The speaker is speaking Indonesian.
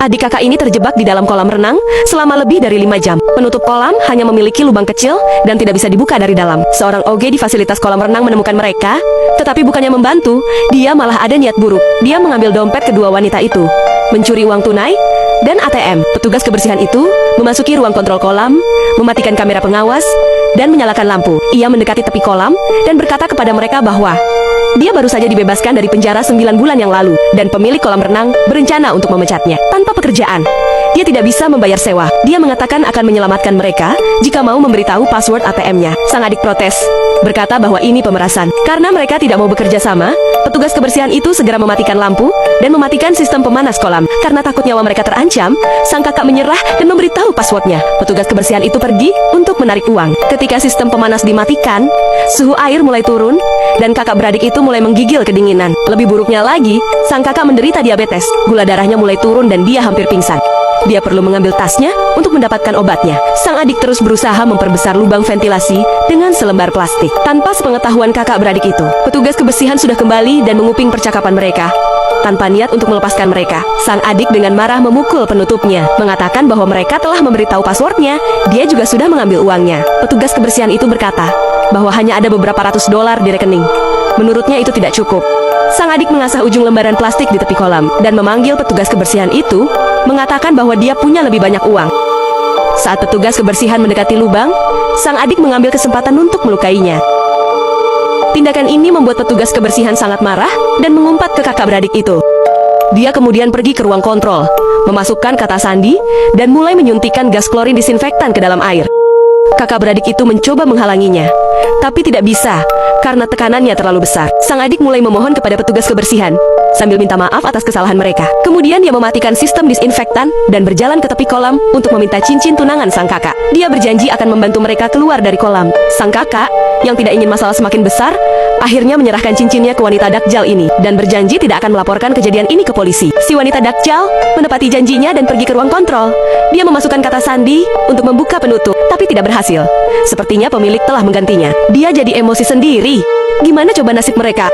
Adik kakak ini terjebak di dalam kolam renang selama lebih dari 5 jam. Penutup kolam hanya memiliki lubang kecil dan tidak bisa dibuka dari dalam. Seorang OG di fasilitas kolam renang menemukan mereka, tetapi bukannya membantu, dia malah ada niat buruk. Dia mengambil dompet kedua wanita itu, mencuri uang tunai, dan ATM. Petugas kebersihan itu memasuki ruang kontrol kolam, mematikan kamera pengawas, dan menyalakan lampu. Ia mendekati tepi kolam dan berkata kepada mereka bahwa dia baru saja dibebaskan dari penjara 9 bulan yang lalu, dan pemilik kolam renang berencana untuk memecatnya. Tanpa pekerjaan, dia tidak bisa membayar sewa. Dia mengatakan akan menyelamatkan mereka jika mau memberitahu password ATM-nya. Sang adik protes, berkata bahwa ini pemerasan. Karena mereka tidak mau bekerja sama, petugas kebersihan itu segera mematikan lampu dan mematikan sistem pemanas kolam. Karena takut nyawa mereka terancam, sang kakak menyerah dan memberitahu passwordnya. Petugas kebersihan itu pergi untuk menarik uang. Ketika sistem pemanas dimatikan, suhu air mulai turun dan kakak beradik itu mulai menggigil kedinginan. Lebih buruknya lagi, sang kakak menderita diabetes. Gula darahnya mulai turun dan dia hampir pingsan. Dia perlu mengambil tasnya untuk mendapatkan obatnya. Sang adik terus berusaha memperbesar lubang ventilasi dengan selembar plastik. Tanpa sepengetahuan kakak beradik itu, petugas kebersihan sudah kembali dan menguping percakapan mereka. Tanpa niat untuk melepaskan mereka, sang adik dengan marah memukul penutupnya, mengatakan bahwa mereka telah memberitahu passwordnya. Dia juga sudah mengambil uangnya. Petugas kebersihan itu berkata bahwa hanya ada beberapa ratus dolar di rekening. Menurutnya itu tidak cukup. Sang adik mengasah ujung lembaran plastik di tepi kolam dan memanggil petugas kebersihan itu, mengatakan bahwa dia punya lebih banyak uang. Saat petugas kebersihan mendekati lubang, sang adik mengambil kesempatan untuk melukainya. Tindakan ini membuat petugas kebersihan sangat marah dan mengumpat ke kakak beradik itu. Dia kemudian pergi ke ruang kontrol, memasukkan kata sandi, dan mulai menyuntikkan gas klorin disinfektan ke dalam air. Kakak beradik itu mencoba menghalanginya, tapi tidak bisa karena tekanannya terlalu besar. Sang adik mulai memohon kepada petugas kebersihan sambil minta maaf atas kesalahan mereka. Kemudian dia mematikan sistem disinfektan dan berjalan ke tepi kolam untuk meminta cincin tunangan sang kakak. Dia berjanji akan membantu mereka keluar dari kolam. Sang kakak, yang tidak ingin masalah semakin besar, akhirnya menyerahkan cincinnya ke wanita dakjal ini dan berjanji tidak akan melaporkan kejadian ini ke polisi. Si wanita dakjal menepati janjinya dan pergi ke ruang kontrol. Dia memasukkan kata sandi untuk membuka penutup, tapi tidak berhasil. Sepertinya pemilik telah menggantinya. Dia jadi emosi sendiri. Gimana coba nasib mereka?